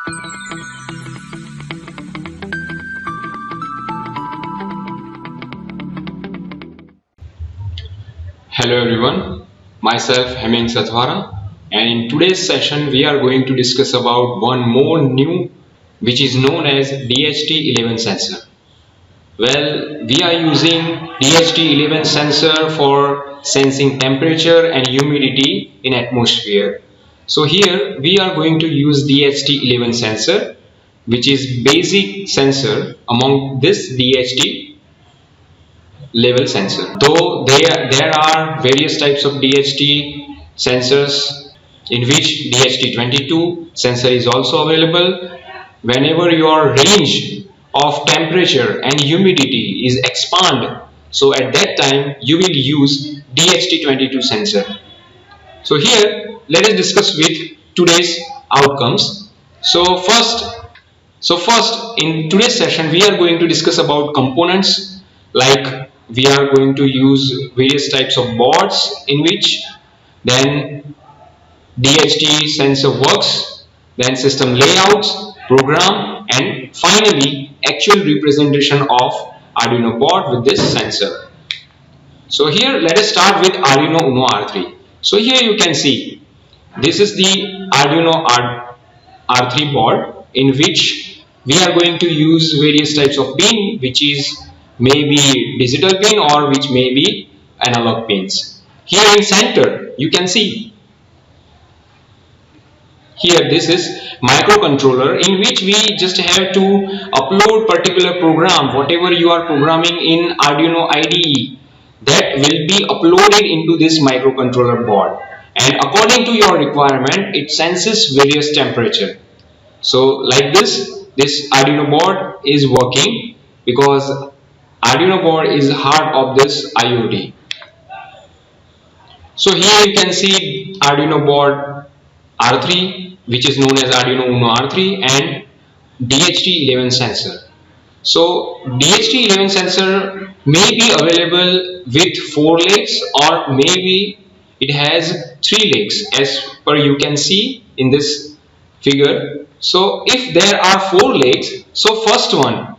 Hello everyone, myself Heming Sathwara, and in today's session we are going to discuss about one more new which is known as DHT11 sensor. Well, we are using DHT11 sensor for sensing temperature and humidity in atmosphere. So here we are going to use DHT11 sensor, which is basic sensor among this DHT level sensor. Though there are various types of DHT sensors in which DHT22 sensor is also available. Whenever your range of temperature and humidity is expand, so at that time you will use DHT22 sensor. So here let us discuss with today's outcomes. So first in today's session we are going to discuss about components, like we are going to use various types of boards in which then DHT sensor works, then system layouts, program, and finally actual representation of Arduino board with this sensor. So here let us start with Arduino Uno R3. So here you can see this is the Arduino R3 board in which we are going to use various types of pin, which is maybe digital pin or which may be analog pins. Here in center you can see here this is microcontroller in which we just have to upload particular program, whatever you are programming in Arduino IDE, that will be uploaded into this microcontroller board, and according to your requirement it senses various temperature. So like this Arduino board is working because Arduino board is heart of this IoT. So here you can see Arduino board R3, which is known as Arduino Uno R3, and DHT11 sensor. So DHT11 sensor may be available with 4 legs or maybe it has 3 legs, as per you can see in this figure. So if there are 4 legs, so first one,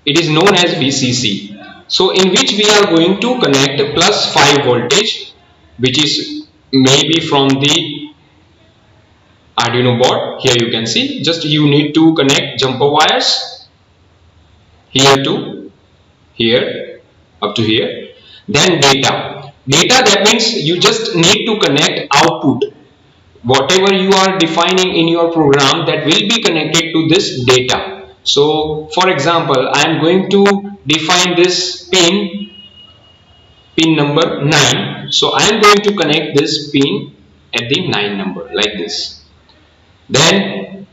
it is known as VCC. So in which we are going to connect plus 5 voltage, which is maybe from the Arduino board. Here you can see, just you need to connect jumper wires here to here, up to here. Then data, that means you just need to connect output, whatever you are defining in your program, that will be connected to this data. So for example, I am going to define this pin number 9. So I am going to connect this pin at the 9 number like this. Then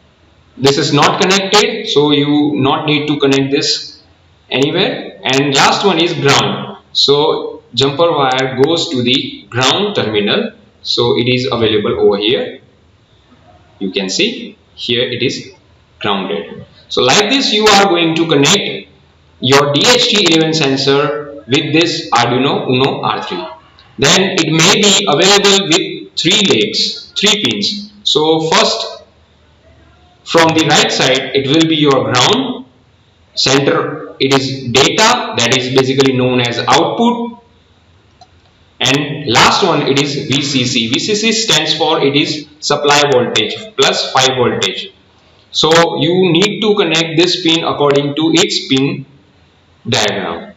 this is not connected, so you not need to connect this anywhere. And last one is ground. So jumper wire goes to the ground terminal. So it is available over here. You can see here it is grounded. So like this you are going to connect your DHT11 sensor with this Arduino Uno R3. Then it may be available with 3 legs, 3 pins. So first, from the right side it will be your ground, center it is data, that is basically known as output, and last one it is VCC. VCC stands for it is supply voltage, plus 5 voltage. So you need to connect this pin according to its pin diagram.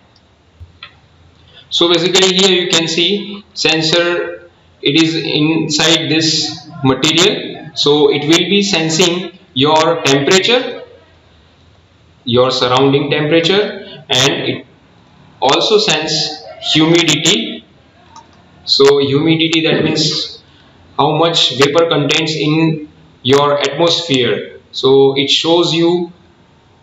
So basically here you can see sensor, it is inside this material. So it will be sensing your temperature, your surrounding temperature, and it also sense humidity. So humidity, that means how much vapor contains in your atmosphere. So it shows you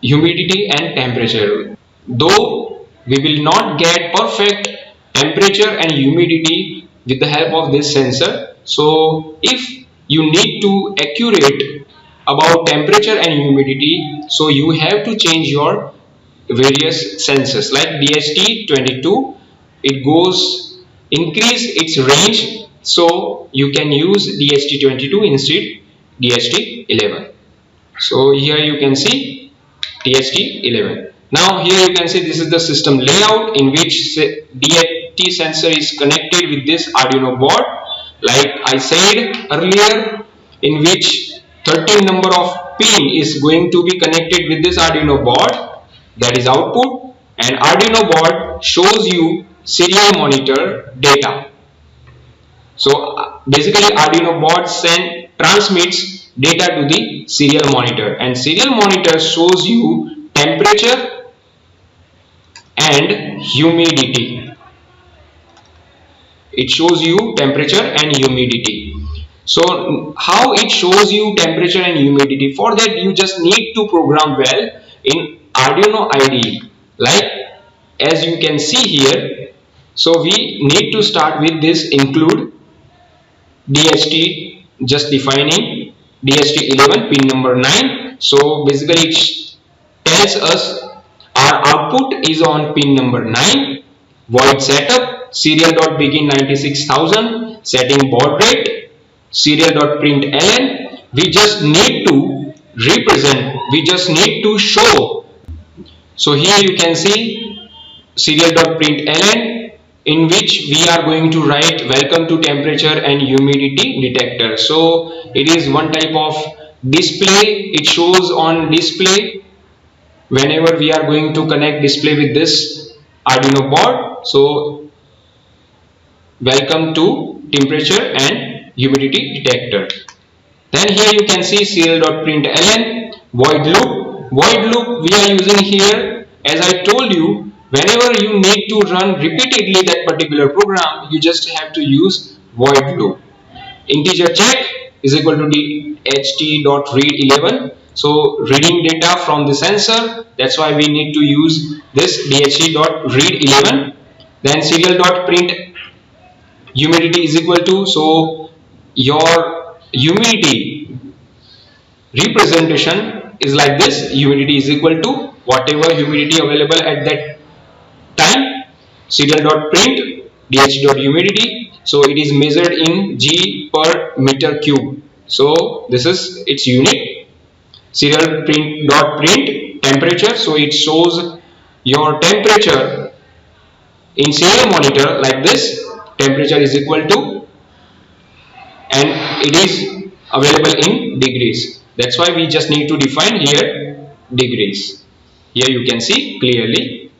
humidity and temperature. Though we will not get perfect temperature and humidity with the help of this sensor. So if you need to accurate about temperature and humidity, so you have to change your various sensors like DHT22. It goes increase its range, so you can use DHT22 instead DHT11. So here you can see DHT11. Now here you can see this is the system layout in which DHT sensor is connected with this Arduino board. Like I said earlier, in which 13 number of pin is going to be connected with this Arduino board, that is output, and Arduino board shows you serial monitor data. So basically Arduino board transmits data to the serial monitor, and serial monitor shows you temperature and humidity. It shows you temperature and humidity. So how it shows you temperature and humidity? For that you just need to program well in Arduino IDE. Like as you can see here, so we need to start with this include DHT, just defining DHT11 pin number 9. So basically it tells us our output is on pin number 9. Void setup, serial.begin 96,000, setting baud rate, serial.println. We just need to represent, we just need to show. So here you can see serial.println, in which we are going to write welcome to temperature and humidity detector. So it is one type of display, it shows on display whenever we are going to connect display with this Arduino board. So welcome to temperature and humidity detector. Then here you can see serial.println, void loop. Void loop we are using here, as I told you, whenever you need to run repeatedly that particular program, you just have to use void loop. Integer check is equal to DHT.read11. So reading data from the sensor, that's why we need to use this DHT.read11. Then serial.print humidity is equal to, so your humidity representation is like this. Humidity is equal to whatever humidity available at that time, serial.print DHT.humidity. So it is measured in G per meter cube. So this is its unit. Serial.print temperature. So it shows your temperature in serial monitor like this. Temperature is equal to, and it is available in degrees. That's why we just need to define here degrees. Here you can see clearly.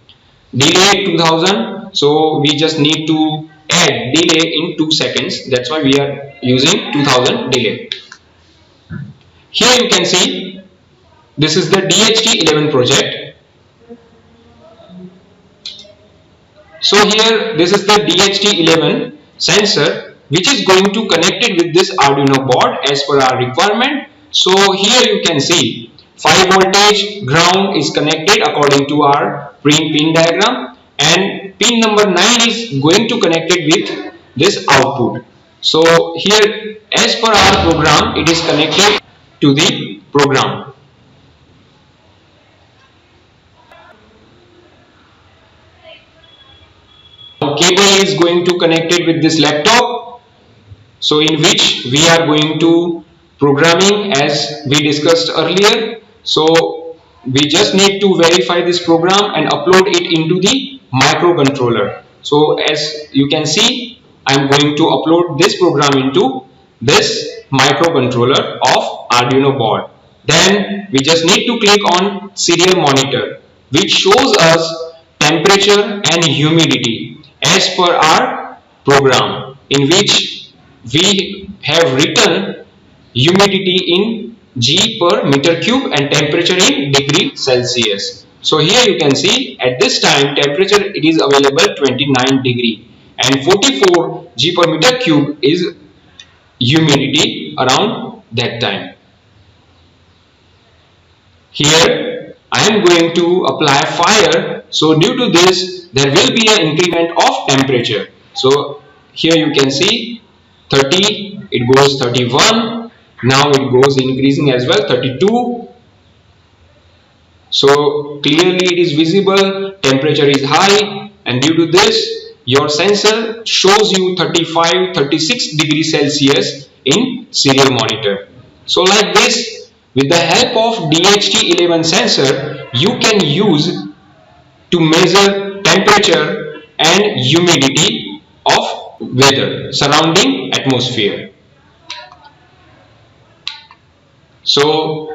Delay 2000, so we just need to add delay in 2 seconds. That's why we are using 2000 delay. Here you can see this is the DHT11 project. So here this is the DHT11 sensor which is going to connect it with this Arduino board as per our requirement. So here you can see 5 voltage ground is connected according to our pin diagram, and pin number 9 is going to connect it with this output. So here as per our program it is connected to the program. Cable is going to connect it with this laptop, so in which we are going to programming as we discussed earlier. So we just need to verify this program and upload it into the microcontroller. So as you can see, I am going to upload this program into this microcontroller of Arduino board. Then we just need to click on serial monitor, which shows us temperature and humidity as per our program, in which we have written humidity in G per meter cube and temperature in degree Celsius. So here you can see at this time temperature it is available 29 degree and 44 G per meter cube is humidity around that time. Here I am going to apply fire, so due to this there will be an increment of temperature. So here you can see 30, it goes 31, now it goes increasing as well, 32. So clearly it is visible temperature is high, and due to this your sensor shows you 35-36 degrees Celsius in serial monitor. So like this With the help of DHT11 sensor, you can use to measure temperature and humidity of weather surrounding atmosphere. So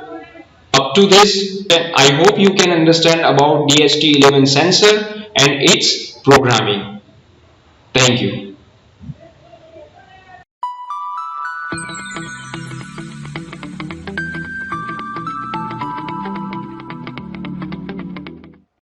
up to this, I hope you can understand about DHT11 sensor and its programming. Thank you.